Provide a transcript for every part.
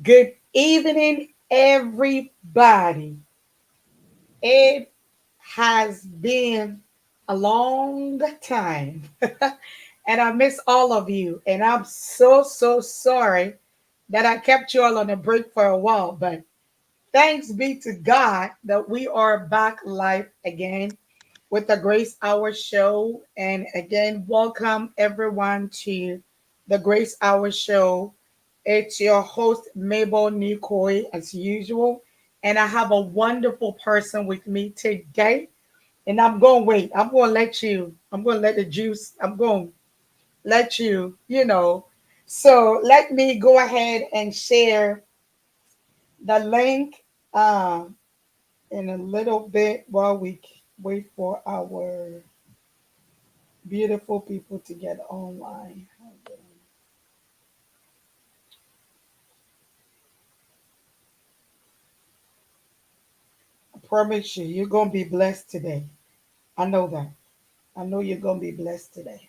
Good evening, everybody. It has been a long time, and I miss all of you. And I'm so sorry that I kept you all on a break for a while. But thanks be to God that we are back live again with the Grace Hour show. And again, welcome everyone to the Grace Hour show. It's your host, MABEL NIKOI, as usual. And I have a wonderful person with me today. And I'm going to wait. I'm going to let the juice, I'm going to let you. So let me go ahead and share the link in a little bit while we wait for our beautiful people to get online. I promise you, you're going to be blessed today. I know that. I know you're going to be blessed today.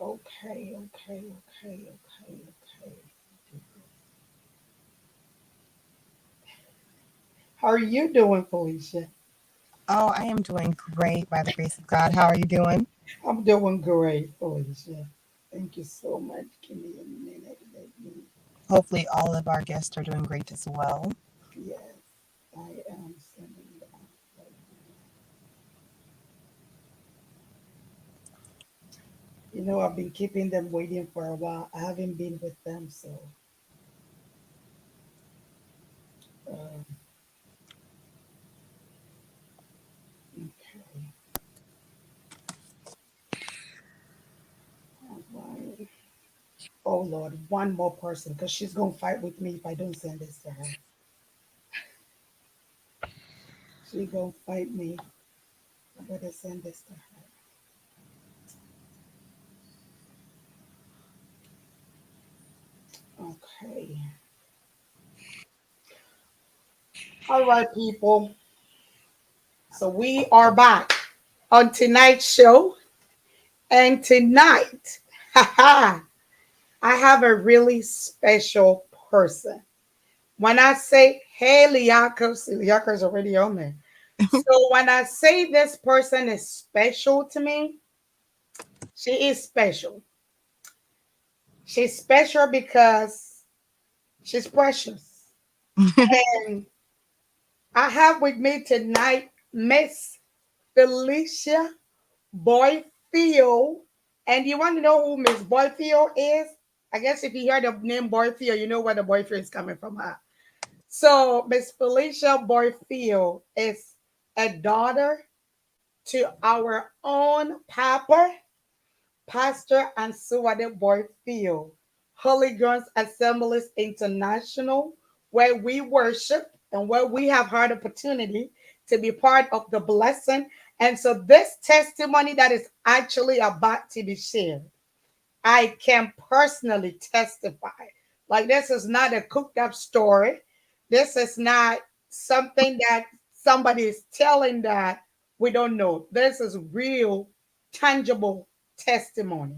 Okay. How are you doing, Felicia? Oh, I am doing great by the grace of God. How are you doing? I'm doing great, Felicia. Thank you so much. Give me a minute. Let me. Hopefully, all of our guests are doing great as well. Yes, I am sending that. I've been keeping them waiting for a while. I haven't been with them, so uh, okay. All right. Oh Lord, one more person, because she's gonna fight with me if I don't send this to her. She gonna fight me. I better send this to her. Okay. All right, people. So we are back on tonight's show, and tonight, haha, I have a really special person. When I say, hey, Liaka's already on there. So when I say this person is special to me, she is special. She's special because she's precious. And I have with me tonight Miss Felicia Boyefio. And you want to know who Miss Boyefio is? I guess if you hear the name Boyefio, you know where the boyfriend is coming from. Huh? So Miss Felicia Boyefio is a daughter to our own Papa, Pastor and Suwade Boyfield, Holy Ghost Assemblies International, where we worship and where we have had opportunity to be part of the blessing. And so this testimony that is actually about to be shared, I can personally testify. Like this is not a cooked up story. This is not something that somebody is telling that we don't know. This is real, tangible testimony.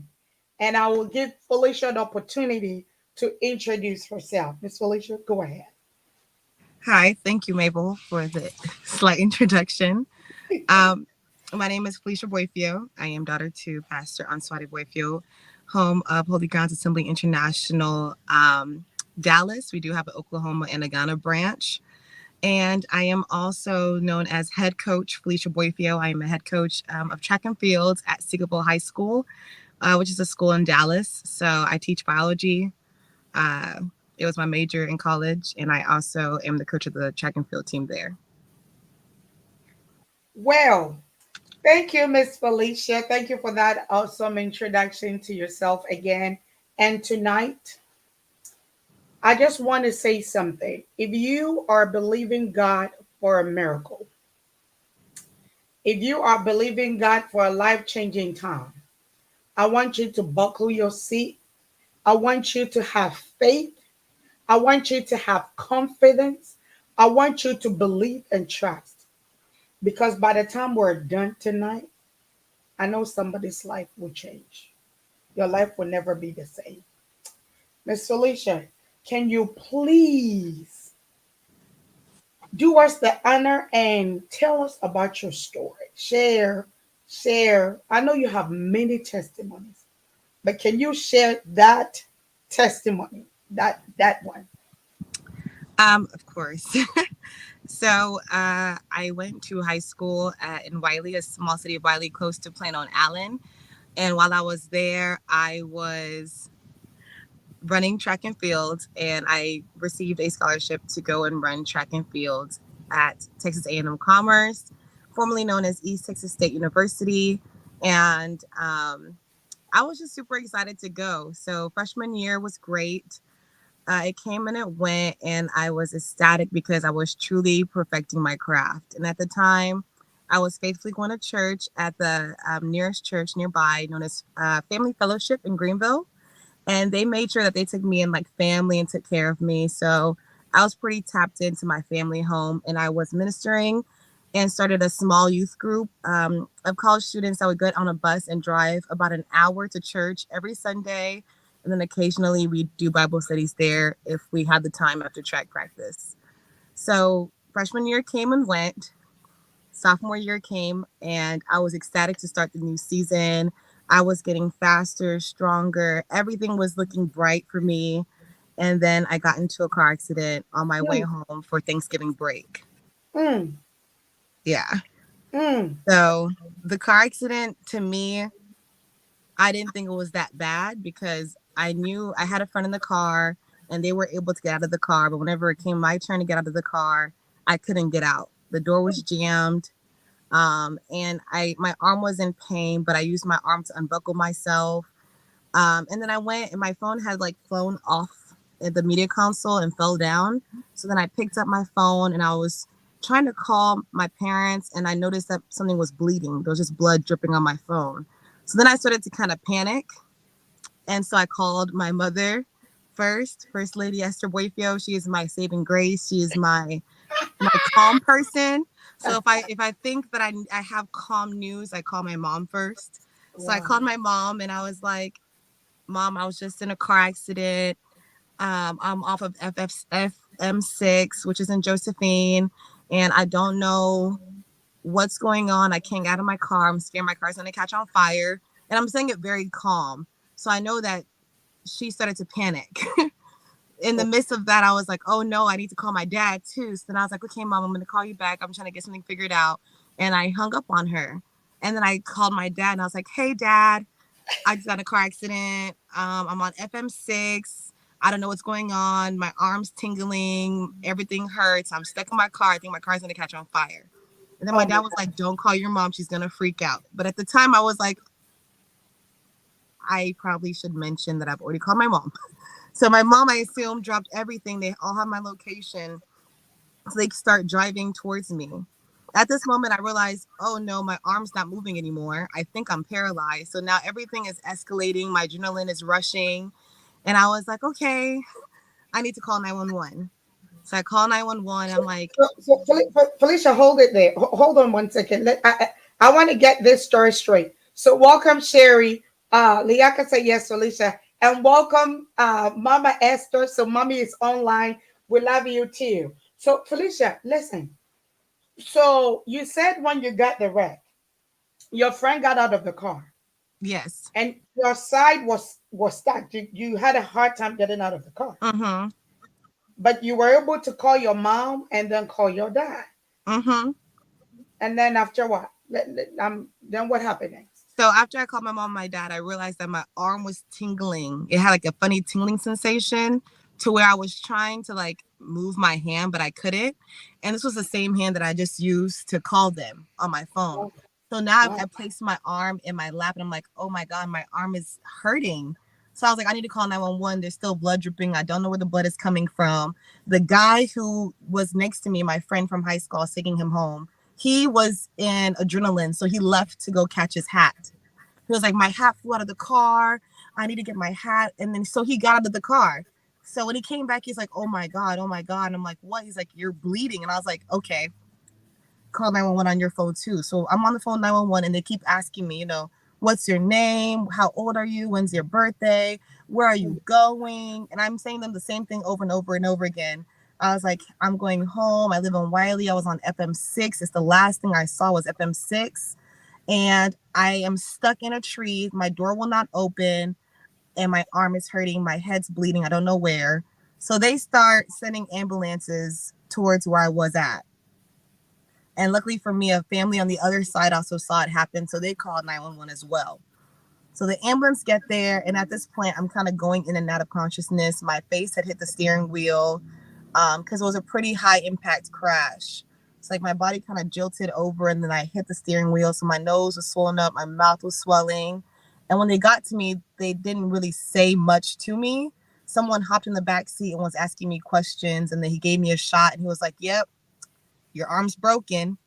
And I will give Felicia the opportunity to introduce herself. Miss Felicia, go ahead. Hi, thank you, Mabel, for the slight introduction. Um, my name is Felicia Boyefio. I am daughter to Pastor Answati Boyefio, home of Holy Grounds Assembly International, Dallas. We do have an Oklahoma and a Ghana branch. And I am also known as head coach Felicia Boyefio. I am a head coach of track and field at Seagoville High School, which is a school in Dallas. So I teach biology. Uh, it was my major in college, and I also am the coach of the track and field team there. Well, thank you, Miss Felicia. Thank you for that awesome introduction to yourself again. And tonight, I just want to say something. If you are believing God for a miracle, if you are believing God for a life changing time, I want you to buckle your seat. I want you to have faith. I want you to have confidence. I want you to believe and trust. Because by the time we're done tonight, I know somebody's life will change. Your life will never be the same. Miss Felicia, can you please do us the honor and tell us about your story? Share. I know you have many testimonies, but can you share that testimony? That one. Of course. So I went to high school in Wiley, a small city of Wiley, close to Plano and Allen. And while I was there, I was running track and field, and I received a scholarship to go and run track and field at Texas A&M Commerce, formerly known as East Texas State University. And I was just super excited to go. So freshman year was great. It came and it went, and I was ecstatic because I was truly perfecting my craft. And at the time, I was faithfully going to church at the nearest church nearby, known as Family Fellowship in Greenville. And they made sure that they took me in like family and took care of me. So I was pretty tapped into my family home, and I was ministering and started a small youth group of college students that would get on a bus and drive about an hour to church every Sunday. And then occasionally we do Bible studies there if we had the time after track practice. So freshman year came and went. Sophomore year came, and I was ecstatic to start the new season. I was getting faster, stronger. Everything was looking bright for me. And then I got into a car accident on my way Mm, home for Thanksgiving break. mm, Yeah. mm. So the car accident, to me, I didn't think it was that bad because I knew I had a friend in the car and they were able to get out of the car. But whenever it came my turn to get out of the car, I couldn't get out. The door was jammed. And my arm was in pain, but I used my arm to unbuckle myself. And then I went, and my phone had like flown off at the media console and fell down. So then I picked up my phone and I was trying to call my parents, and I noticed that something was bleeding. There was just blood dripping on my phone. So then I started to kind of panic, and so I called my mother first, First Lady Esther Boyefio. She is my saving grace. She is my calm person. So if I think that I have calm news, I call my mom first. So I Wow. called my mom and I was like, "Mom, I was just in a car accident. I'm off of FM6, which is in Josephine, and I don't know what's going on. I can't get out of my car. I'm scared my car's gonna catch on fire." And I'm saying it very calm. So I know that she started to panic. In the midst of that, I was like, "Oh no, I need to call my dad too." So then I was like, "Okay, mom, I'm gonna call you back. I'm trying to get something figured out." And I hung up on her. And then I called my dad and I was like, "Hey dad, I just got in a car accident. I'm on FM6. I don't know what's going on. My arm's tingling. Everything hurts. I'm stuck in my car. I think my car's gonna catch on fire." And then my Oh dad my was like, "Don't call your mom. She's gonna freak out." But at the time, I was like, I probably should mention that I've already called my mom. So my mom, I assume, dropped everything. They all have my location. So they start driving towards me. At this moment, I realized, oh no, my arm's not moving anymore. I think I'm paralyzed. So now everything is escalating. My adrenaline is rushing. And I was like, okay, I need to call 911. So I call 911. I'm like, Felicia, hold it there. Hold on one second. I want to get this story straight. So welcome, Sherry. Liaka said yes, Felicia. And welcome, Mama Esther. So mommy is online. We love you too. So Felicia, listen. So you said when you got the wreck, your friend got out of the car yes. and your side was stuck. You had a hard time getting out of the car. Mm-hmm. But you were able to call your mom and then call your dad. Mm-hmm. And then after what? Then what happened next? So after I called my mom and my dad, I realized that my arm was tingling. It had like a funny tingling sensation to where I was trying to like move my hand, but I couldn't. And this was the same hand that I just used to call them on my phone. Wow. So now Wow. I placed my arm in my lap and I'm like, oh my God, my arm is hurting. So I was like, I need to call 911. There's still blood dripping. I don't know where the blood is coming from. The guy who was next to me, my friend from high school, I was taking him home. He was in adrenaline, so he left to go catch his hat. He was like, my hat flew out of the car. I need to get my hat. And then so he got out of the car. So when he came back, he's like, oh my God, oh my God. And I'm like, what? He's like, you're bleeding. And I was like, okay. call 911 on your phone too. So I'm on the phone 911 and they keep asking me, what's your name? How old are you? When's your birthday? Where are you going? And I'm saying them the same thing over and over and over again. I was like, I'm going home. I live in Wiley. I was on FM6. It's the last thing I saw was FM6. And I am stuck in a tree. My door will not open and my arm is hurting. My head's bleeding. I don't know where. So they start sending ambulances towards where I was at. And luckily for me, a family on the other side also saw it happen. So they called 911 as well. So the ambulance get there. And at this point, I'm kind of going in and out of consciousness. My face had hit the steering wheel because it was a pretty high impact crash. It's like my body kind of jilted over and then I hit the steering wheel. So my nose was swollen up. My mouth was swelling. And when they got to me, they didn't really say much to me. Someone hopped in the back seat and was asking me questions. And then he gave me a shot and he was like, yep, your arm's broken.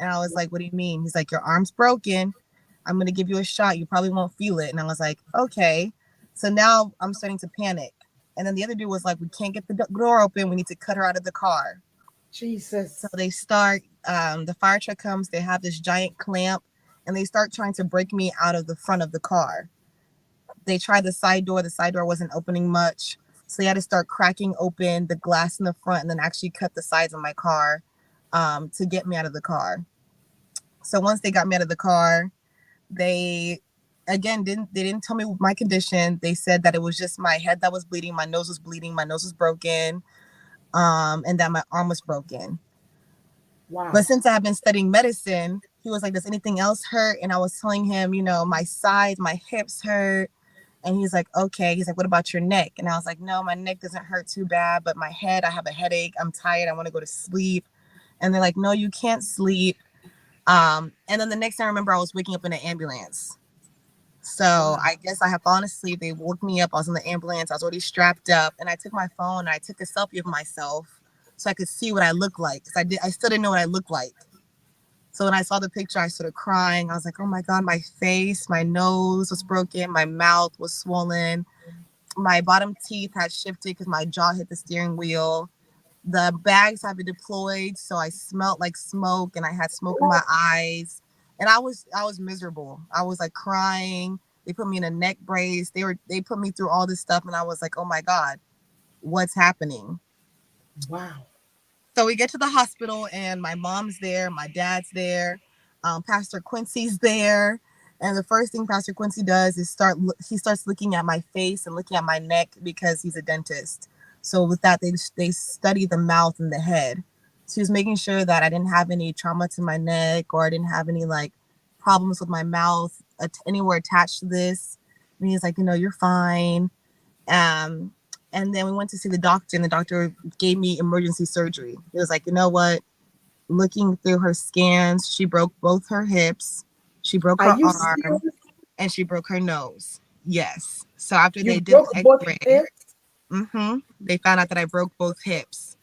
And I was like, what do you mean? He's like, your arm's broken. I'm going to give you a shot. You probably won't feel it. And I was like, okay. So now I'm starting to panic. And then the other dude was like, we can't get the door open. We need to cut her out of the car. Jesus. So they start, the fire truck comes. They have this giant clamp and they start trying to break me out of the front of the car. They tried the side door. The side door wasn't opening much. So they had to start cracking open the glass in the front and then actually cut the sides of my car to get me out of the car. So once they got me out of the car, they again didn't tell me my condition. They said that it was just my head that was bleeding, my nose was bleeding, my nose was broken, and that my arm was broken. Wow. But since I have been studying medicine, he was like, does anything else hurt? And I was telling him, my sides, my hips hurt. And he's like, okay. He's like, what about your neck? And I was like, no, my neck doesn't hurt too bad, but my head, I have a headache. I'm tired. I want to go to sleep. And they're like, no, you can't sleep. And then the next thing I remember, I was waking up in an ambulance. So I guess I had fallen asleep. They woke me up. I was in the ambulance. I was already strapped up. And I took my phone and I took a selfie of myself so I could see what I looked like. Because I still didn't know what I looked like. So when I saw the picture, I started crying. I was like, oh my God, my face, my nose was broken. My mouth was swollen. My bottom teeth had shifted because my jaw hit the steering wheel. The bags had been deployed, so I smelled like smoke and I had smoke in my eyes. And I was miserable. I was like crying. They put me in a neck brace. They put me through all this stuff and I was like, oh my God, what's happening? Wow. So we get to the hospital and my mom's there, my dad's there, Pastor Quincy's there. And the first thing Pastor Quincy does is he starts looking at my face and looking at my neck because he's a dentist. So with that, they study the mouth and the head. So he was making sure that I didn't have any trauma to my neck or I didn't have any like problems with my mouth anywhere attached to this. And he's like, you're fine. Um, and then we went to see the doctor and the doctor gave me emergency surgery. He was like, you know what? Looking through her scans, she broke both her hips, she broke Are her you arm, serious? and she broke her nose. Yes. So after You they did the broke both x-ray, hips? they found out that I broke both hips.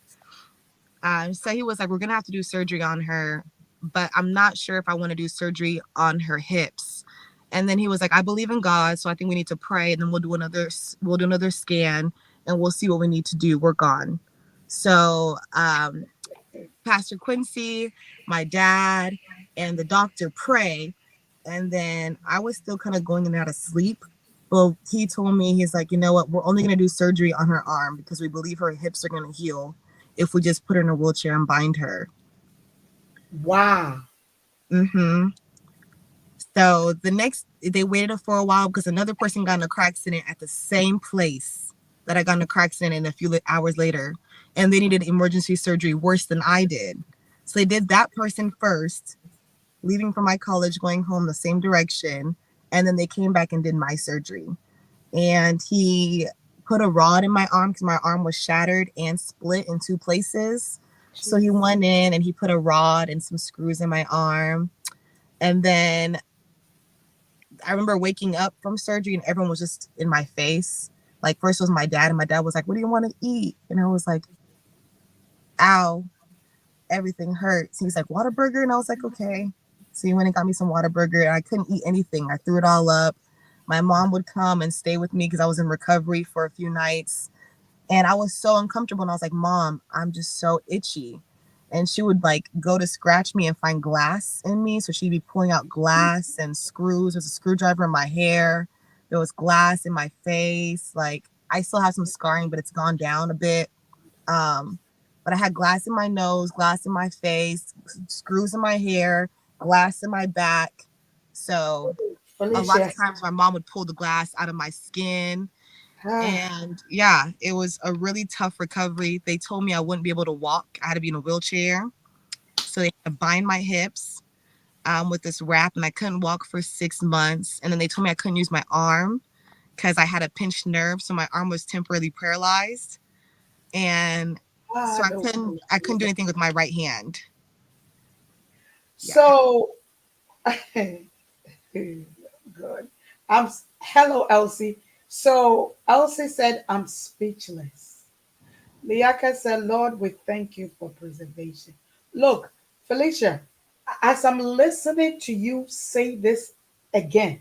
So he was like, we're going to have to do surgery on her, but I'm not sure if I want to do surgery on her hips. And then he was like, I believe in God, so I think we need to pray, and then we'll do another scan, and we'll see what we need to do, work on. So Pastor Quincy, my dad, and the doctor pray. And then I was still kind of going in and out of sleep. Well, he told me, he's like, you know what? We're only going to do surgery on her arm because we believe her hips are going to heal if we just put her in a wheelchair and bind her. Wow. So they waited for a while because another person got in a car accident at the same place that I got in a car accident in a few hours later. And they needed emergency surgery worse than I did. So they did that person first, leaving from my college, going home the same direction. And then they came back and did my surgery. And he put a rod in my arm because my arm was shattered and split in two places. So he went in and he put a rod and some screws in my arm. And then I remember waking up from surgery and everyone was just in my face. Like first was my dad and my dad was like, what do you want to eat? And I was like, ow, everything hurts. He's like, Whataburger? And I was like, okay. So he went and got me some Whataburger and I couldn't eat anything. I threw it all up. My mom would come and stay with me because I was in recovery for a few nights. And I was so uncomfortable. And I was like, Mom, I'm just so itchy. and she would like go to scratch me and find glass in me. So she'd be pulling out glass and screws. There's a screwdriver in my hair. There was glass in my face. Like I still have some scarring, but it's gone down a bit. Um, but I had glass in my nose, glass in my face, screws in my hair, glass in my back. So a lot Felicia. of times my mom would pull the glass out of my skin. Ah, And yeah, it was a really tough recovery. They told me I wouldn't be able to walk. I had to be in a wheelchair. So they had to bind my hips with this wrap, and I couldn't walk for 6 months. And then they told me I couldn't use my arm because I had a pinched nerve, so my arm was temporarily paralyzed. And so I no. couldn't do anything with my right hand. Yeah. So, good. Hello, Elsie. So Elsie said, "I'm speechless." Liaka said, "Lord, we thank you for preservation." Look, Felicia, as I'm listening to you say this again,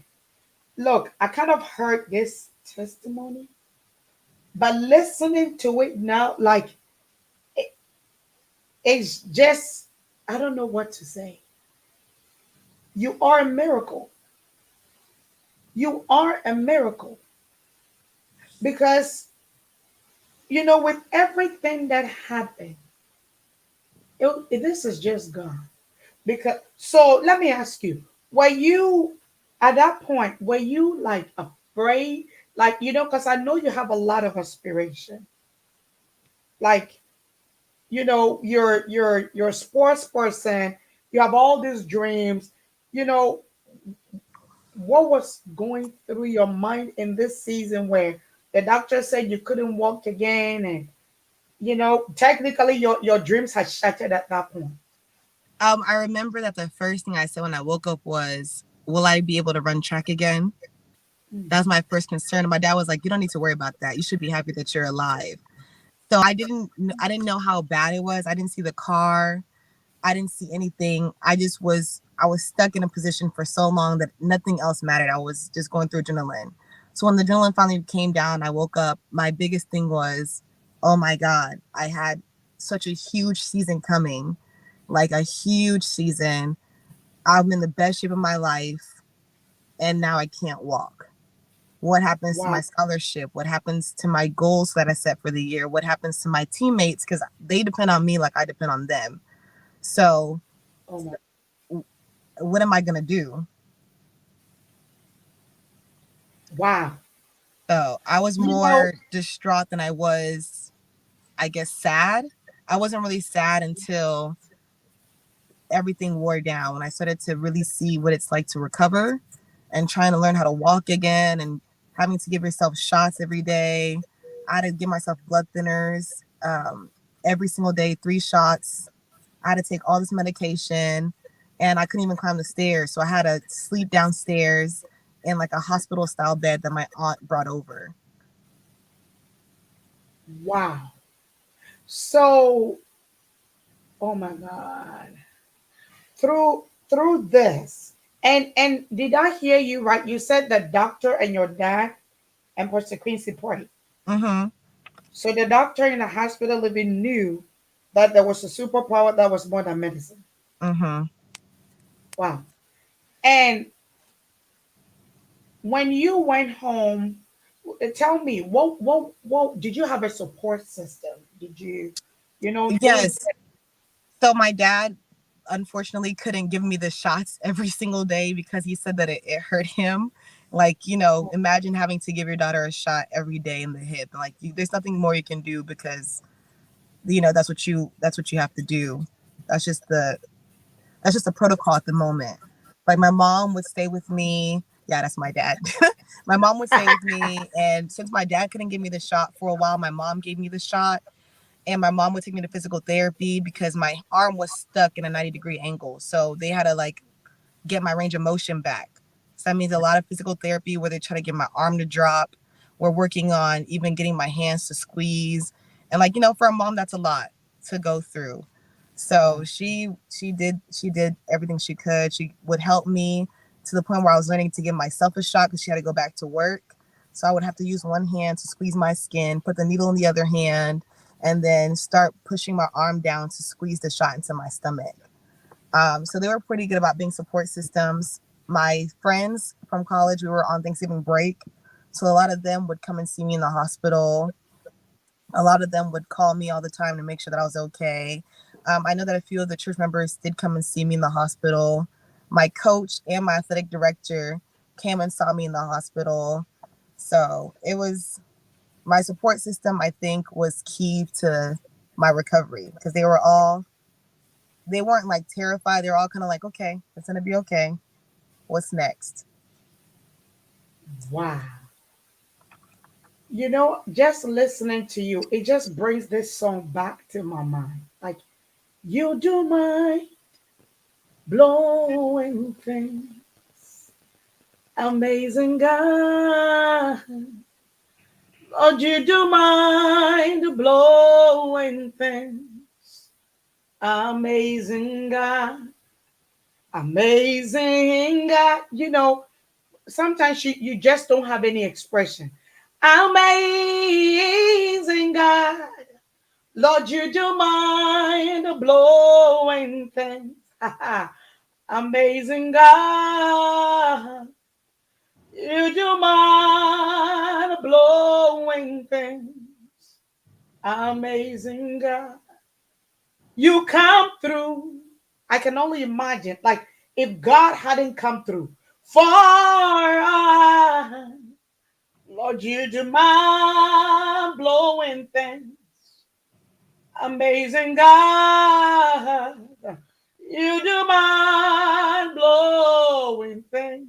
look, I kind of heard this testimony, but listening to it now, like it, it's just, I don't know what to say. You are a miracle. You are a miracle because, with everything that happened, this is just gone. Because, so let me ask you, were you, at that point, were you like afraid? Like, because I know you have a lot of aspiration. Like, you're a sports person, you have all these dreams. You know, what was going through your mind in this season where the doctor said you couldn't walk again, and technically your dreams had shattered at that point? I remember that the first thing I said when I woke up was, "Will I be able to run track again?" Mm. That was my first concern. And my dad was like, "You don't need to worry about that. You should be happy that you're alive." So I didn't know how bad it was. I didn't see the car. I didn't see anything. I was stuck in a position for so long that nothing else mattered. I was just going through adrenaline. So when the adrenaline finally came down, I woke up. My biggest thing was, oh my God, I had such a huge season coming, like a huge season. I'm in the best shape of my life, and now I can't walk. What happens to Wow. my scholarship? What happens to my goals that I set for the year? What happens to my teammates? Because they depend on me like I depend on them. So Oh my. what am I gonna do? Wow. So I was You know, more distraught than I was, I guess, sad. I wasn't really sad until everything wore down, when I started to really see what it's like to recover and trying to learn how to walk again and having to give yourself shots every day. I had to give myself blood thinners every single day, 3 shots. I had to take all this medication, and I couldn't even climb the stairs. So I had to sleep downstairs in like a hospital style bed that my aunt brought over. wow. So, oh my God. Through this. And did I hear you right? You said the doctor and your dad and Pastor Queen supported. Mm-hmm. So the doctor in the hospital even knew that there was a superpower that was more than medicine. Mm-hmm. Wow. And when you went home, tell me, what did you have a support system? Did you, through Yes. So my dad unfortunately couldn't give me the shots every single day because he said that it hurt him. Like, imagine having to give your daughter a shot every day in the hip. Like, there's nothing more you can do because, that's what you have to do. That's just the that's just the protocol at the moment. Like my mom would stay with me. Yeah, that's my dad. My mom would stay with me, and since my dad couldn't give me the shot for a while, my mom gave me the shot, and my mom would take me to physical therapy because my arm was stuck in a 90-degree angle. So they had to like get my range of motion back. So that means a lot of physical therapy where they try to get my arm to drop. We're working on even getting my hands to squeeze. And like, for a mom, that's a lot to go through. So she did everything she could. She would help me to the point where I was learning to give myself a shot because she had to go back to work. So I would have to use one hand to squeeze my skin, put the needle in the other hand, and then start pushing my arm down to squeeze the shot into my stomach. So they were pretty good about being support systems. My friends from college, we were on Thanksgiving break. So a lot of them would come and see me in the hospital. A lot of them would call me all the time to make sure that I was okay. I know that a few of the church members did come and see me in the hospital. My coach and my athletic director came and saw me in the hospital. So it was my support system, I think, was key to my recovery because they weren't like terrified. They were all kind of like, okay, it's going to be okay. What's next? Wow. You know, just listening to you, it just brings this song back to my mind. Like, you do my blowing thing, amazing God. Lord, you do mind blowing things, amazing God, amazing God. You know, sometimes you just don't have any expression. Amazing God. Lord, you do mind blowing things. Amazing God. You do mind blowing things. Amazing God. You come through. I can only imagine, like, if God hadn't come through for us, Lord, you do mind blowing things. Amazing God, you do mind blowing things.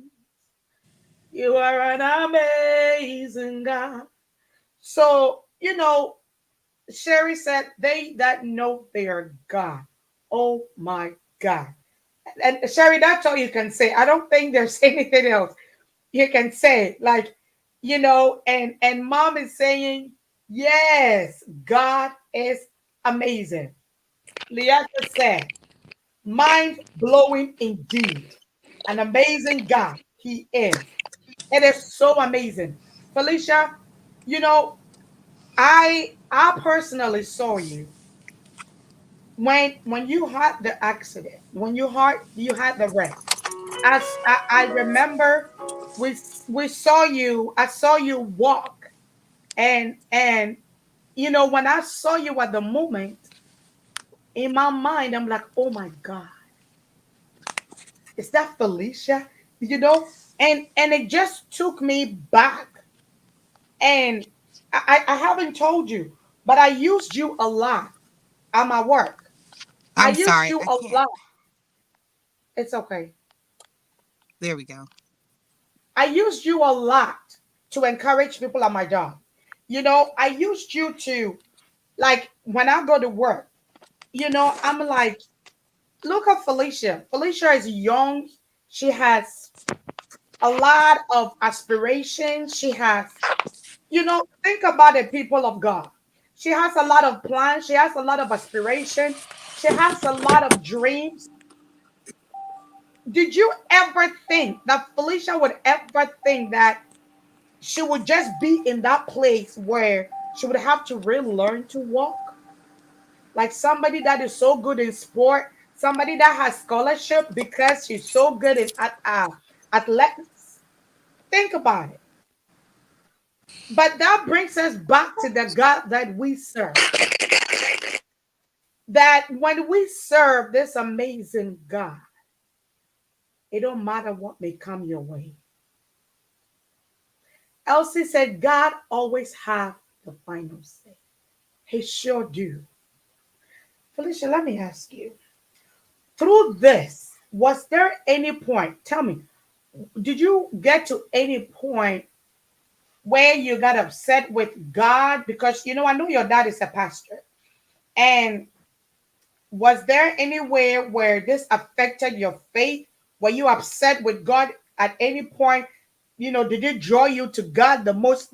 You are an amazing God. So, you know, Sherry said, they that know their God. Oh my God. And Sherry, that's all you can say. I don't think there's anything else you can say. Like, you know, and mom is saying, yes, God is amazing. Liata said, mind blowing indeed. An amazing God he is. It is so amazing. Felicia, you know, I personally saw you when you had the accident, when you had the wreck. As I remember, we we saw you. I saw you walk, and you know when I saw you at the moment, in my mind, I'm like, oh my God, is that Felicia? You know, and it just took me back, and I haven't told you, but I used you a lot at my work. I I'm used sorry, you I a can't. lot. It's okay. There we go. I used you a lot to encourage people at my job. You know, I used you to, like, when I go to work, you know, I'm like, look at Felicia. Felicia is young. She has a lot of aspirations. She has, you know, think about it, people of God. She has a lot of plans. She has a lot of aspiration. She has a lot of dreams. Did you ever think that Felicia would ever think that she would just be in that place where she would have to really learn to walk? Like somebody that is so good in sport, somebody that has scholarship because she's so good in athletics. Think about it. But that brings us back to the God that we serve. That when we serve this amazing God, it don't matter what may come your way. Elsie said, God always have the final say. He sure do. Felicia, let me ask you, through this, was there any point? Tell me, did you get to any point where you got upset with God? Because, you know, I know your dad is a pastor. And was there anywhere where this affected your faith? Were you upset with God at any point? You know, did it draw you to God the most?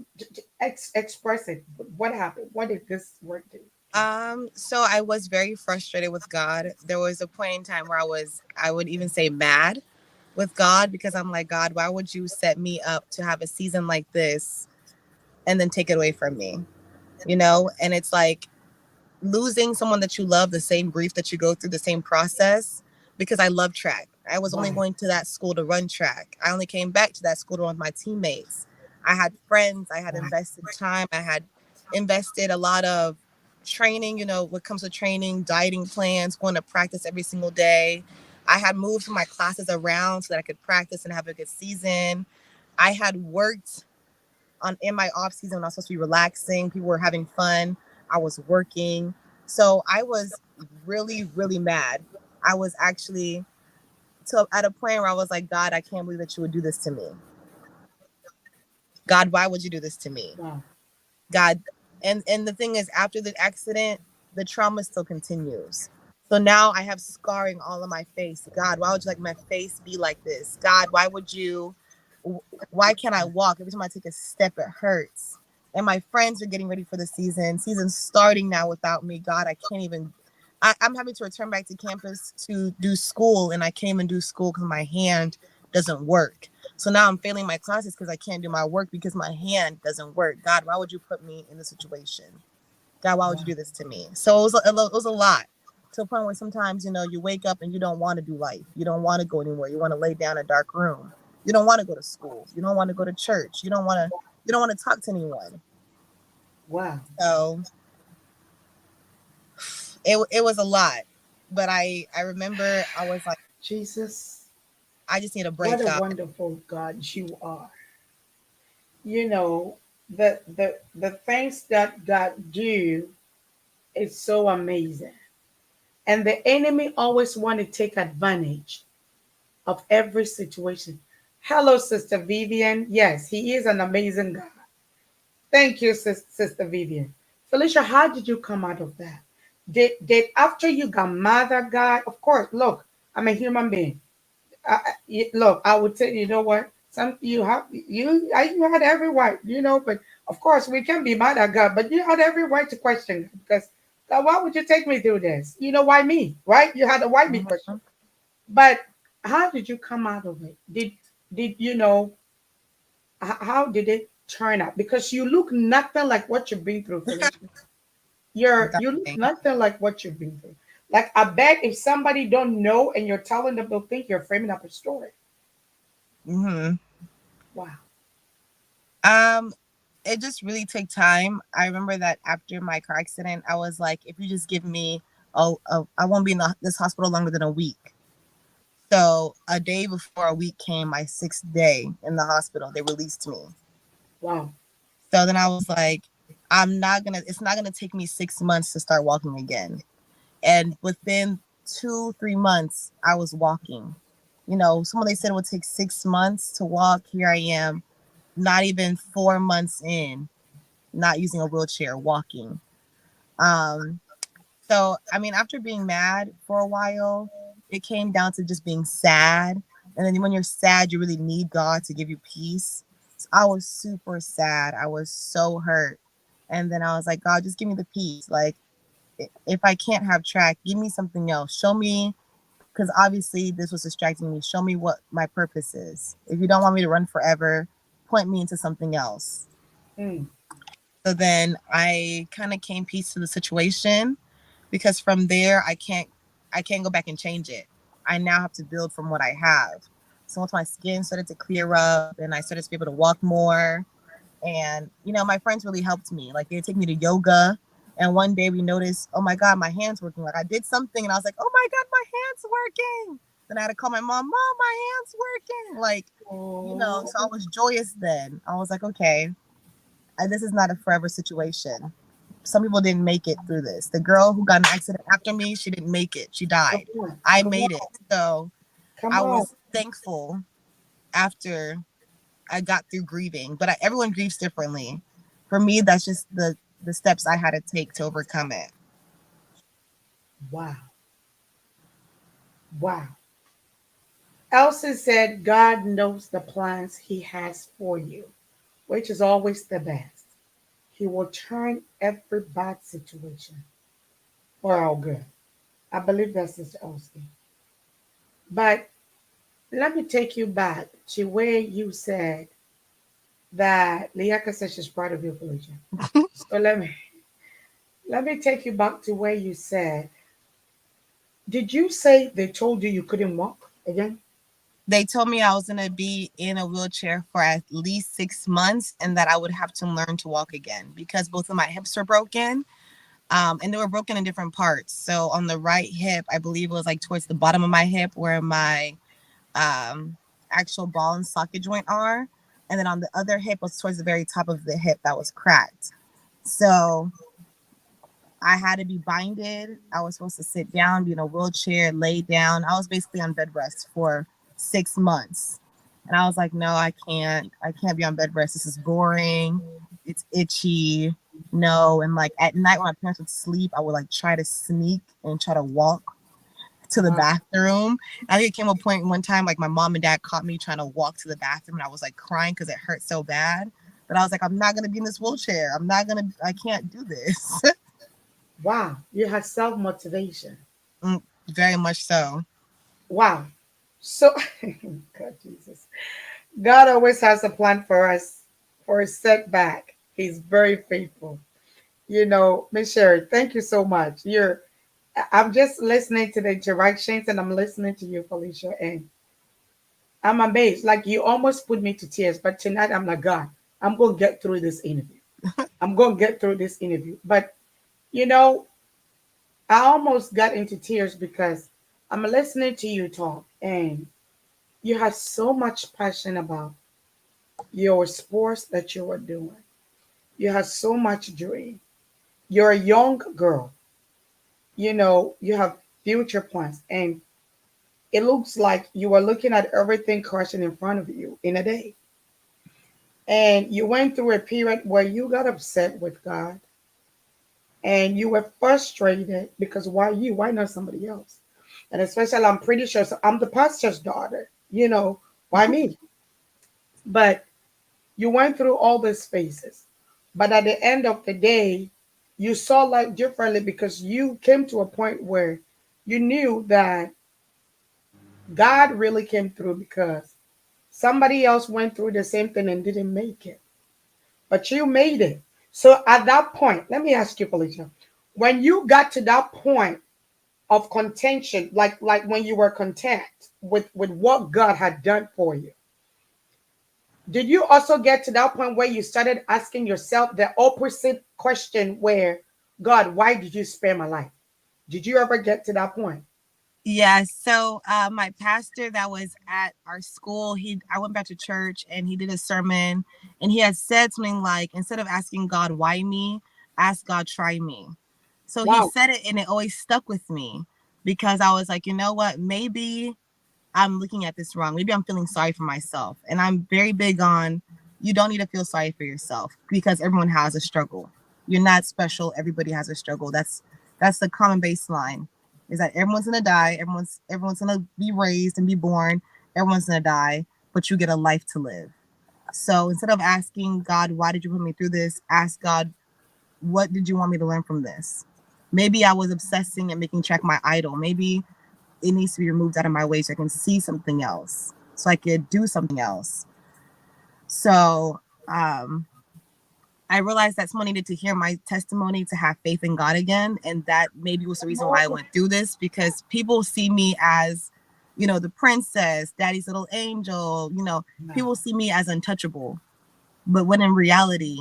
Express it. What happened? What did this word do? So I was very frustrated with God. There was a point in time where I would even say mad with God because I'm like, God, why would you set me up to have a season like this and then take it away from me? You know? And it's like losing someone that you love, the same grief that you go through, the same process, because I love track. I was only Right. going to that school to run track. I only came back to that school to run with my teammates. I had friends, I had Right. invested time, I had invested a lot of training, what comes with training, dieting plans, going to practice every single day. I had moved my classes around so that I could practice and have a good season. I had worked on in my off season when I was supposed to be relaxing. People were having fun. I was working. So I was really, really mad. I was actually at a point where I was like, God, I can't believe that you would do this to me. God, why would you do this to me? Wow. God, and the thing is, after the accident, the trauma still continues. So now I have scarring all on my face. God, why would you like my face be like this? God, why would you? Why can't I walk? Every time I take a step, it hurts. And my friends are getting ready for the season. Season's starting now without me. God, I can't even. I'm having to return back to campus to do school, and I can't even do school because my hand doesn't work. So now I'm failing my classes because I can't do my work because my hand doesn't work. God, why would you put me in this situation? God, why would you Wow. do this to me? So it was a lot, to a point where sometimes, you wake up and you don't want to do life. You don't want to go anywhere. You want to lay down in a dark room. You don't want to go to school. You don't want to go to church. You don't want to talk to anyone. Wow. So it was a lot. But I remember I was like, Jesus, I just need a what break, a God. wonderful God you are. You know, the things that God do is so amazing. And the enemy always want to take advantage of every situation. Hello, Sister Vivian. Yes, he is an amazing God. Thank you, Sister Vivian. Felicia, how did you come out of that? Did after you got mad at God? Of course, look, I'm a human being. Look, I would say, you know what? Some you had every right, but of course we can be mad at God, but you had every right to question God because God, why would you take me through this? Why me, right? You had a why me question. Mhm. But how did you come out of it? Did you know how did it turn out? Because you look nothing like what you've been through, Felicia. You look Nothing. nothing like what you've been through. Like I bet if somebody don't know and you're telling them, they'll think you're framing up a story. Hmm. Wow. Um, it just really took time. I remember that after my car accident, I was like, if you just give me, I won't be in this hospital longer than a week. So a day before a week came, my sixth day in the hospital, they released me. Wow. So then I was like, it's not gonna take me 6 months to start walking again. And within 2, 3 months, I was walking. Someone they said it would take 6 months to walk. Here I am, not even 4 months in, not using a wheelchair, walking. Um, so I mean, after being mad for a while, it came down to just being sad. And then when you're sad, you really need God to give you peace. So I was super sad. I was so hurt. And then I was like, God, just give me the peace. Like, if I can't have track, give me something else. Show me, because obviously this was distracting me. Show me what my purpose is. If you don't want me to run forever, point me into something else. Mm. So then I kind of came peace to the situation, because from there I can't go back and change it. I now have to build from what I have. So once my skin started to clear up and I started to be able to walk more, and my friends really helped me. Like, they take me to yoga, and one day we noticed, oh my God, my hand's working. Like, I did something and I was like, oh my God, my hand's working. Then I had to call my mom, my hand's working. Like, Oh, so I was joyous then. I was like, okay, this is not a forever situation. Some people didn't make it through this. The girl who got in an accident after me, she didn't make it. She come died. on, I come made on, it. So come I on. was thankful after I got through grieving. But everyone grieves differently. For me, that's just the steps I had to take to overcome it. Wow, wow. Elsa said, God knows the plans He has for you, which is always the best. He will turn every bad situation for our good. I believe that's Sister Elsie. But let me take you back to where you said that Liaka said she's proud of you, Felicia. So Let me take you back to where you said, did you say they told you you couldn't walk again? They told me I was going to be in a wheelchair for at least 6 months and that I would have to learn to walk again because both of my hips were broken. And they were broken in different parts. So on the right hip, I believe it was like towards the bottom of my hip where my um, actual ball and socket joint are. And then on the other hip was towards the very top of the hip that was cracked. So I had to be binded. I was supposed to sit down, be in a wheelchair, lay down. I was basically on bed rest for 6 months. And I was like, no, I can't. I can't be on bed rest. This is boring. It's itchy. No. And like at night when my parents would sleep, I would like try to sneak and try to walk to the Wow. bathroom. I think it came a point one time like my mom and dad caught me trying to walk to the bathroom and I was like crying because it hurt so bad. But I was like, I'm not gonna be in this wheelchair. I can't do this. Wow. You had self motivation. Mm, very much so. Wow. So, God, Jesus. God always has a plan for us for a setback. He's very faithful. Miss Sherry, thank you so much. I'm just listening to the interactions and I'm listening to you, Felicia, and I'm amazed. Like you almost put me to tears, but tonight I'm like, God, I'm going to get through this interview. I'm going to get through this interview. But, you know, I almost got into tears because I'm listening to you talk and you have so much passion about your sports that you are doing. You have so much dream. You're a young girl. You have future plans. And it looks like you are looking at everything crashing in front of you in a day. And you went through a period where you got upset with God and you were frustrated because why you? Why not somebody else? And especially, I'm pretty sure so I'm the pastor's daughter. Why me? But you went through all these phases. But at the end of the day, you saw life differently because you came to a point where you knew that God really came through because somebody else went through the same thing and didn't make it. But you made it. So at that point, let me ask you, Felicia, when you got to that point of contention, like when you were content with what God had done for you, did you also get to that point where you started asking yourself the opposite question where, God, why did you spare my life? Did you ever get to that point? Yeah, so my pastor that was at our school, I went back to church and he did a sermon and he had said something like, instead of asking God, why me, ask God, try me. So he Wow. said it and it always stuck with me because I was like, you know what, maybe I'm looking at this wrong. Maybe I'm feeling sorry for myself. And I'm very big on you don't need to feel sorry for yourself because everyone has a struggle. You're not special. Everybody has a struggle. That's the common baseline. Is that everyone's gonna die, everyone's gonna be raised and be born, everyone's gonna die, but you get a life to live. So instead of asking God, why did you put me through this? Ask God, what did you want me to learn from this? Maybe I was obsessing and making track my idol. Maybe it needs to be removed out of my way so I can see something else, so I could do something else. So I realized that someone needed to hear my testimony to have faith in God again. And that maybe was the reason why I went through this because people see me as, the princess, daddy's little angel, people see me as untouchable. But when in reality,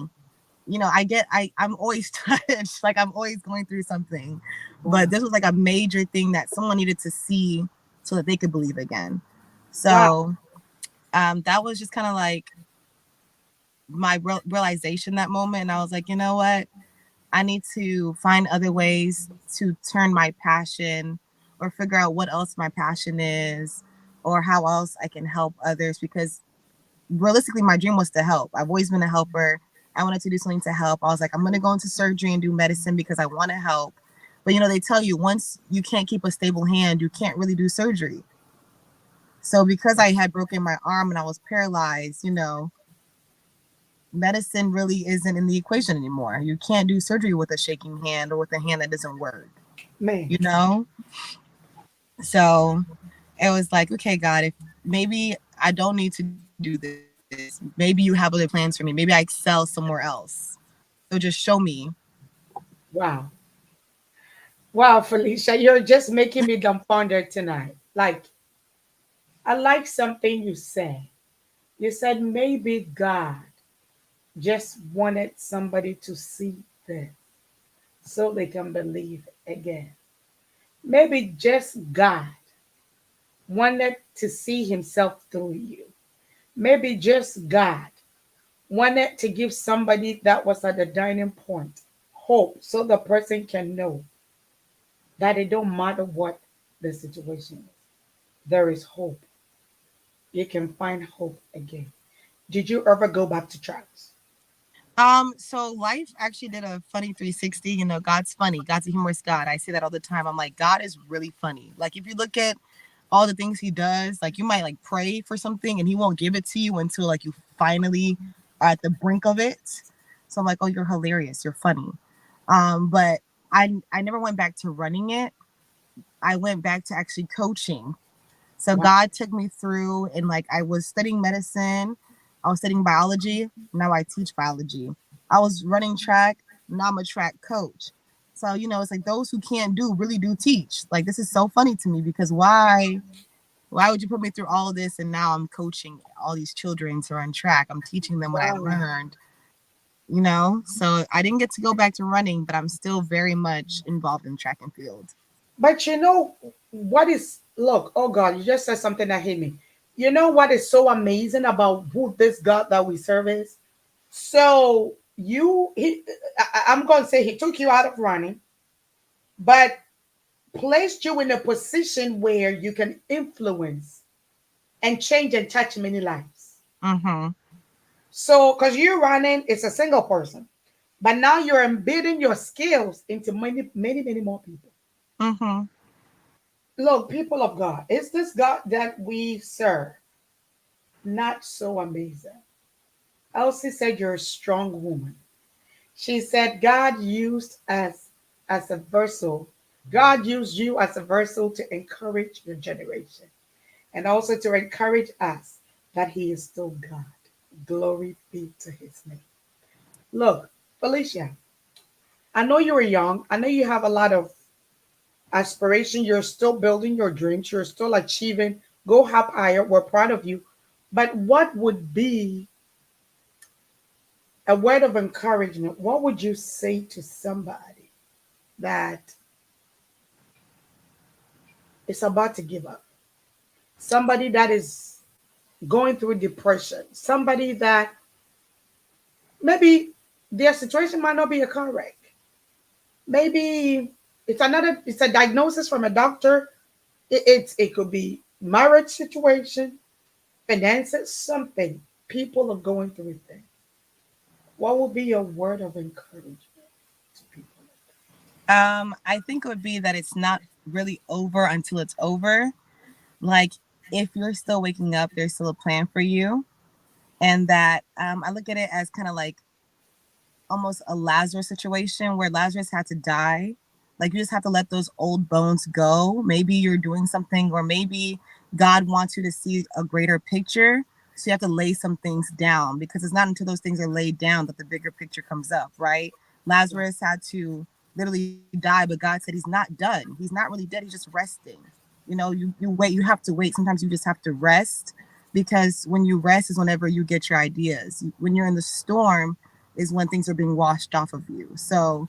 I'm always touched, like I'm always going through something. Wow. But this was like a major thing that someone needed to see so that they could believe again. Wow. So that was just kind of like my realization that moment. And I was like, you know what? I need to find other ways to turn my passion or figure out what else my passion is or how else I can help others because realistically my dream was to help. I've always been a helper. I wanted to do something to help. I was like, I'm going to go into surgery and do medicine because I want to help. But they tell you once you can't keep a stable hand, you can't really do surgery. So because I had broken my arm and I was paralyzed, medicine really isn't in the equation anymore. You can't do surgery with a shaking hand or with a hand that doesn't work, Man. you know? So it was like, okay, God, if maybe I don't need to do this, maybe you have other plans for me. Maybe I excel somewhere else. So just show me. Wow. Wow, Felicia, you're just making me dumbfounded tonight. Like, I like something you said. You said maybe God just wanted somebody to see this so they can believe again. Maybe just God wanted to see himself through you. Maybe just God wanted to give somebody that was at the dining point hope so the person can know that it don't matter what the situation is. There is hope. You can find hope again. Did you ever go back to tracks? So life actually did a funny 360. You know, God's funny. God's a humorous God. I say that all the time. I'm like, God is really funny. Like, if you look at all the things he does, like, you might like pray for something and he won't give it to you until like you finally are at the brink of it. So I'm like, oh, you're hilarious. You're funny. But I never went back to running it. I went back to actually coaching. So Wow. God took me through, and like, I was studying medicine, I was studying biology. Now I teach biology. I was running track. Now I'm a track coach. So, you know, it's like those who can't do really do teach. Like, this is so funny to me because why would you put me through all of this and now I'm coaching all these children to run track? I'm teaching them what I Wow. learned, you know? So I didn't get to go back to running, but I'm still very much involved in track and field. But you know what is, look, oh God, you just said something that hit me. You know what is so amazing about who this God that we serve is? So I'm going to say he took you out of running, but placed you in a position where you can influence and change and touch many lives. Mm-hmm. So, because you're running, it's a single person, but now you're embedding your skills into many, many, many more people. Mm-hmm. Look, people of God, is this God that we serve not so amazing? Elsie said you're a strong woman. She said God used us as a vessel. God used you as a vessel to encourage your generation and also to encourage us that He is still God. Glory be to His name. Look, Felicia, I know you're young. I know you have a lot of aspiration. You're still building your dreams. You're still achieving. Go up higher. We're proud of you. But what would be a word of encouragement? What would you say to somebody that is about to give up? Somebody that is going through depression. Somebody that maybe their situation might not be a car wreck. Maybe it's a diagnosis from a doctor. It could be marriage situation, finances, something. People are going through things. What would be your word of encouragement to people? I think it would be that it's not really over until it's over. Like, if you're still waking up, there's still a plan for you. And that I look at it as kind of like almost a Lazarus situation where Lazarus had to die. Like, you just have to let those old bones go. Maybe you're doing something, or maybe God wants you to see a greater picture. So you have to lay some things down, because it's not until those things are laid down that the bigger picture comes up, right? Lazarus had to literally die, but God said he's not done. He's not really dead. He's just resting. You know, you wait. You have to wait. Sometimes you just have to rest, because when you rest is whenever you get your ideas. When you're in the storm, is when things are being washed off of you. So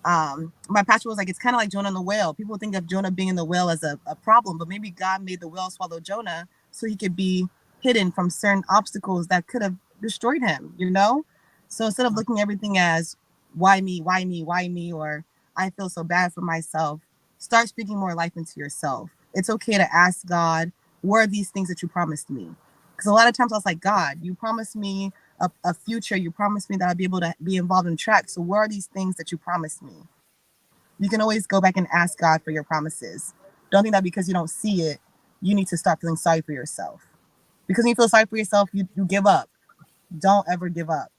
my pastor was like, it's kind of like Jonah and the whale. People think of Jonah being in the whale as a problem, but maybe God made the whale swallow Jonah so he could be hidden from certain obstacles that could have destroyed him, you know? So instead of looking at everything as why me, why me, why me, or I feel so bad for myself, start speaking more life into yourself. It's okay to ask God, what are these things that you promised me? Because a lot of times I was like, God, you promised me a future. You promised me that I'd be able to be involved in track. So what are these things that you promised me? You can always go back and ask God for your promises. Don't think that because you don't see it, you need to start feeling sorry for yourself. Because when you feel sorry for yourself, you give up. Don't ever give up.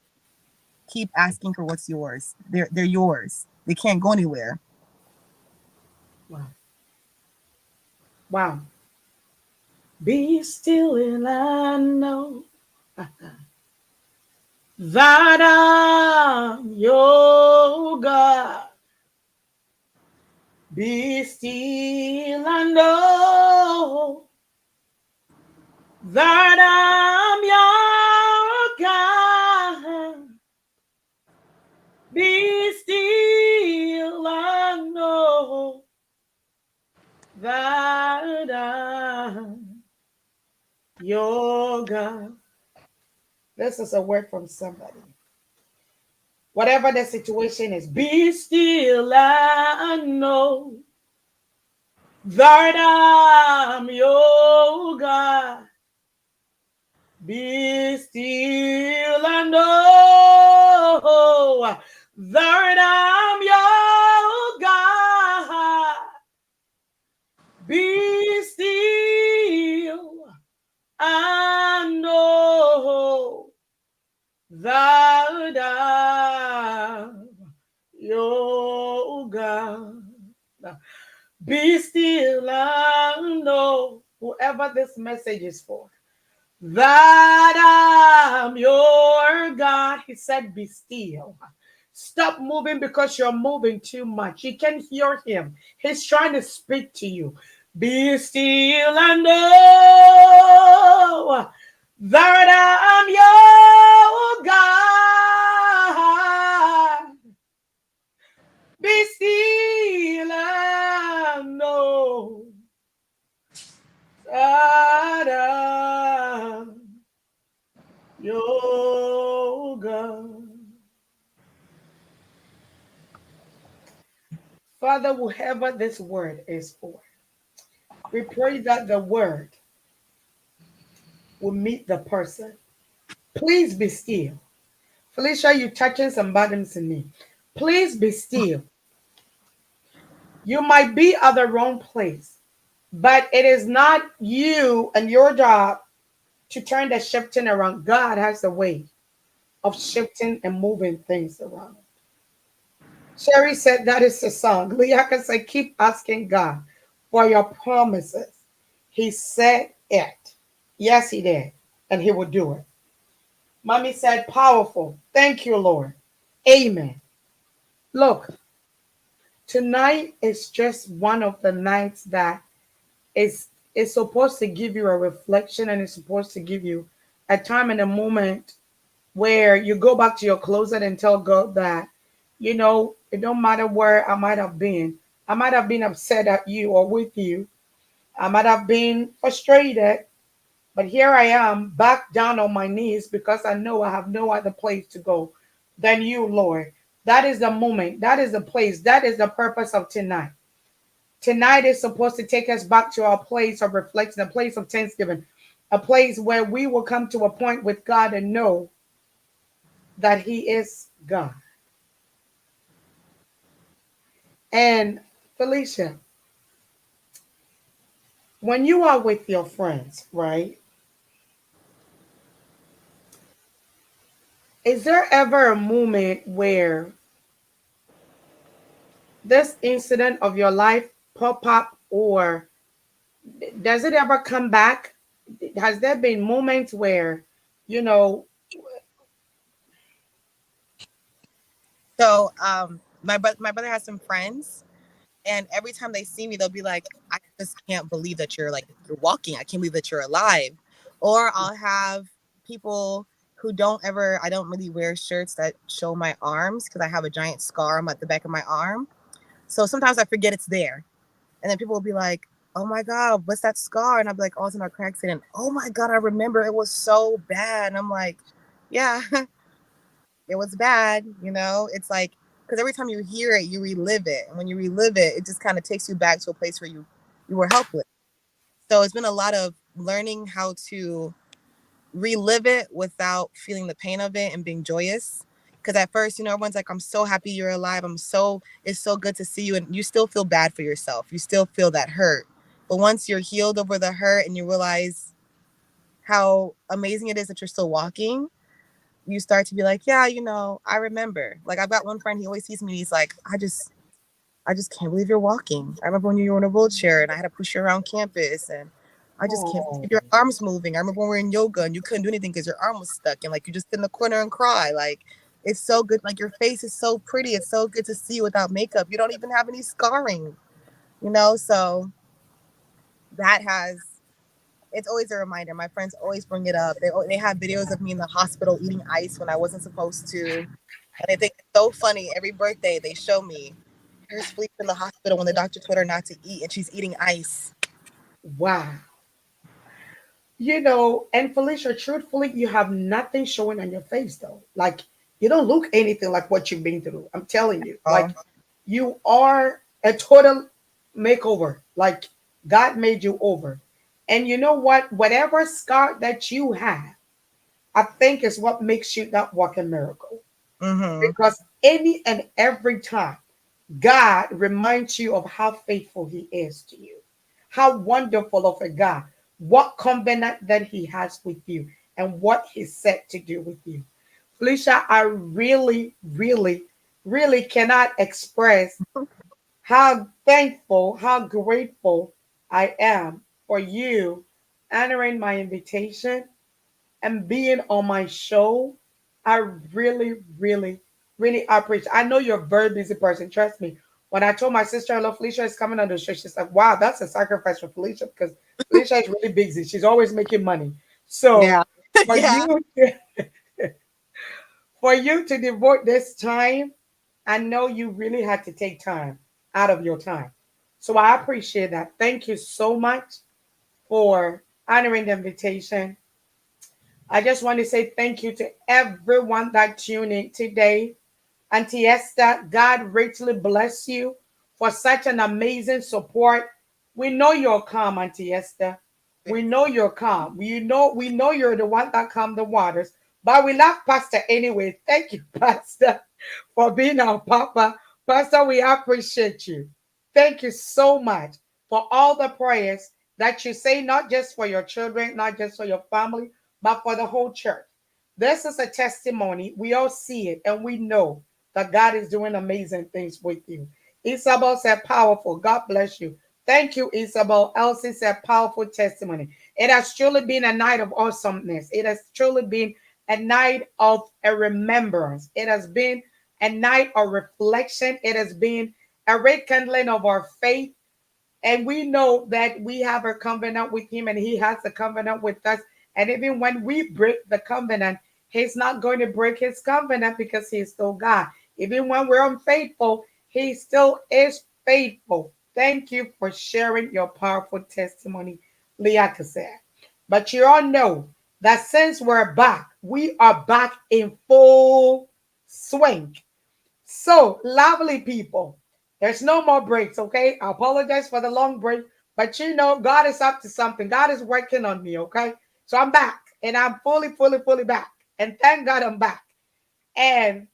Keep asking for what's yours. They're yours. They can't go anywhere. Wow. Wow. Be still and I know that I'm your God. Be still and know that I'm your God. Be still and know that I'm your God. This is a word from somebody. Whatever the situation is, be still and know that I'm your God. Be still and know that I'm your God. Be still and know that I'm your God. Be still and know, whoever this message is for, that I'm your God. He said, be still. Stop moving because you're moving too much. You can hear him. He's trying to speak to you. Be still and know that I'm your God. Be still and know that I'm your God. Father, whoever this word is for, we pray that the word will meet the person. Please be still. Felicia, you touching some buttons in me. Please be still. You might be at the wrong place, but it is not you and your job to turn the shifting around. God has a way of shifting and moving things around. Sherry said that is the song. Leah said, keep asking God for your promises. He said it. Yes, he did. And he will do it. Mommy said, powerful. Thank you, Lord. Amen. Look, tonight is just one of the nights that is supposed to give you a reflection, and it's supposed to give you a time and a moment where you go back to your closet and tell God that, it don't matter where I might have been. I might have been upset at you or with you. I might have been frustrated, but here I am back down on my knees because I know I have no other place to go than you, Lord. That is the moment. That is the place. That is the purpose of tonight. Tonight is supposed to take us back to our place of reflection, a place of thanksgiving, a place where we will come to a point with God and know that He is God. And Felicia, when you are with your friends, right? Is there ever a moment where this incident of your life pop up, or does it ever come back? Has there been moments where, you know, So, my brother has some friends, and every time they see me, they'll be like, "I just can't believe that you're walking. I can't believe that you're alive." Or I'll have people who I don't really wear shirts that show my arms because I have a giant scar at the back of my arm. So sometimes I forget it's there, and then people will be like, "Oh my God, what's that scar?" And I'll be like, "Oh, it's in a car accident." "Oh my God, I remember it was so bad." And I'm like, "Yeah, it was bad." It's like, because every time you hear it, you relive it, and when you relive it, it just kind of takes you back to a place where you were helpless. So it's been a lot of learning how to relive it without feeling the pain of it and being joyous. Because at first, everyone's like, "I'm so happy you're alive. It's so good to see you." And you still feel bad for yourself. You still feel that hurt. But once you're healed over the hurt and you realize how amazing it is that you're still walking, you start to be like, "Yeah, I remember." Like, I've got one friend, he always sees me, he's like, I just can't believe you're walking. I remember when you were in a wheelchair and I had to push you around campus, and I just can't oh, believe your arms moving. I remember when we were in yoga and you couldn't do anything because your arm was stuck, and like you just sit in the corner and cry. Like, it's so good. Like, your face is so pretty. It's so good to see you without makeup. You don't even have any scarring. So that has it's always a reminder. My friends always bring it up. They have videos of me in the hospital eating ice when I wasn't supposed to, and they think it's so funny. Every birthday they show me here's Felicia in the hospital when the doctor told her not to eat, and she's eating ice. Wow. And Felicia, truthfully, you have nothing showing on your face though. Like you don't look anything like what you've been through. I'm telling you. Like Oh, you are a total makeover. Like God made you over. And you know what? Whatever scar that you have, I think is what makes you that walking miracle. mm-hmm. Because any and every time God reminds you of how faithful He is to you, how wonderful of a God, what covenant that He has with you, and what He's set to do with you. Felicia, I really, really, really cannot express how thankful, how grateful I am for you honoring my invitation and being on my show. I really, really, really appreciate. I know you're a very busy person. Trust me. When I told my sister-in-law Felicia is coming on the show, she's like, "Wow, that's a sacrifice for Felicia because Felicia is really busy. She's always making money." So Yeah, for yeah. you, for you to devote this time, I know you really had to take time out of your time. So I appreciate that. Thank you so much for honoring the invitation. I just want to say thank you to everyone that tuned in today. Auntie Esther, God richly bless you for such an amazing support. We know you're calm, Auntie Esther. We know you're calm. We know you're the one that calmed the waters. But we love Pastor anyway. Thank you, Pastor, for being our Papa. Pastor, we appreciate you. Thank you so much for all the prayers that you say, not just for your children, not just for your family, but for the whole church. This is a testimony. We all see it and we know that God is doing amazing things with you. Isabel said, powerful. God bless you. Thank you, Isabel. Elsie said, powerful testimony. It has truly been a night of awesomeness. It has truly been a night of a remembrance. It has been a night of reflection. It has been a rekindling of our faith. And we know that we have a covenant with Him and He has a covenant with us. And even when we break the covenant, He's not going to break His covenant because He's still God. Even when we're unfaithful, He still is faithful. Thank you for sharing your powerful testimony, Leah Cassette. But you all know that since we're back, we are back in full swing. So, lovely people, there's no more breaks, okay? I apologize for the long break, but God is up to something. God is working on me, okay? So, I'm back and I'm fully, fully, fully back. And thank God I'm back. And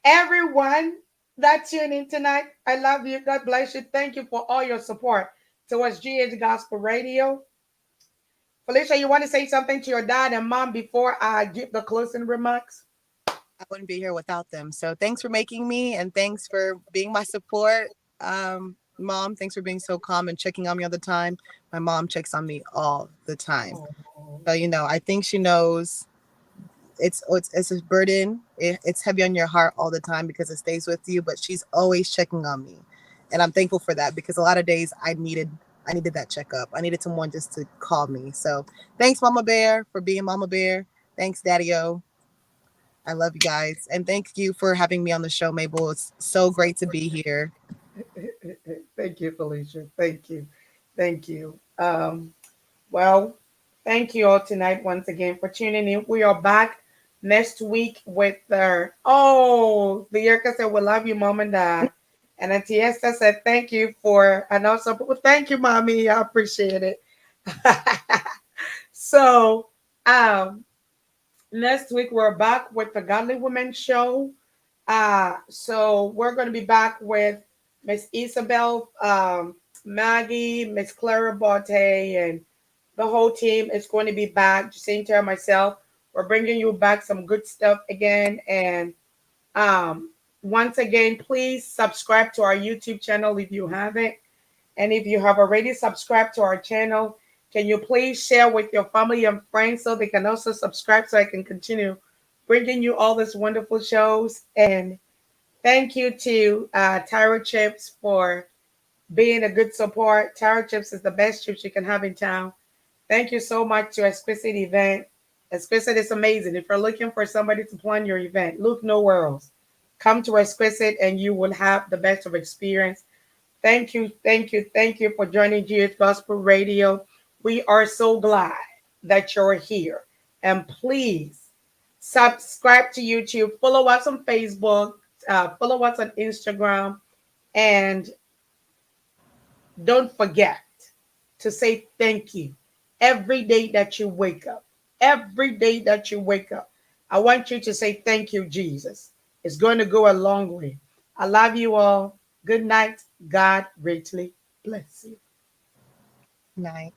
everyone that tuned in tonight, I love you. God bless you. Thank you for all your support towards GH Gospel Radio. Felicia, you want to say something to your dad and mom before I give the closing remarks? I wouldn't be here without them. So thanks for making me, and thanks for being my support. Mom, thanks for being so calm and checking on me all the time. My mom checks on me all the time. Oh, So I think she knows it's a burden. It's heavy on your heart all the time because it stays with you. But she's always checking on me, and I'm thankful for that because a lot of days I needed that checkup. I needed someone just to call me. So thanks, Mama Bear, for being Mama Bear. Thanks, Daddy O. I love you guys, and thank you for having me on the show, Mabel. It's so great to be here. thank you, Felicia. Thank you. Thank you. Well, thank you all tonight once again for tuning in. We are back next week with the Yerka said, we love you, mom and dad. And Auntie Esther said, thank you for, and also, thank you, mommy. I appreciate it. So, um, next week we're back with the Godly Women Show. So we're going to be back with Miss Isabel, Maggie, Miss Clara Botte, and the whole team is going to be back. Jacinta and myself, we're bringing you back some good stuff again. And um, once again, please subscribe to our YouTube channel if you haven't. And if you have already subscribed to our channel, can you please share with your family and friends so they can also subscribe so I can continue bringing you all these wonderful shows? And thank you to Tyra Chips for being a good support. Tara chips is the best chips you can have in town. Thank you so much to Exquisite Event. Exquisite is amazing. If you're looking for somebody to plan your event, look nowhere else. Come to Exquisite and you will have the best of experience. Thank you, thank you, thank you for joining GH Gospel Radio. We are so glad that you're here. And please subscribe to YouTube, follow us on Facebook, follow us on Instagram, and don't forget to say thank you every day that you wake up. Every day that you wake up, I want you to say thank you, Jesus. It's going to go a long way. I love you all. Good night. God richly bless you. Night.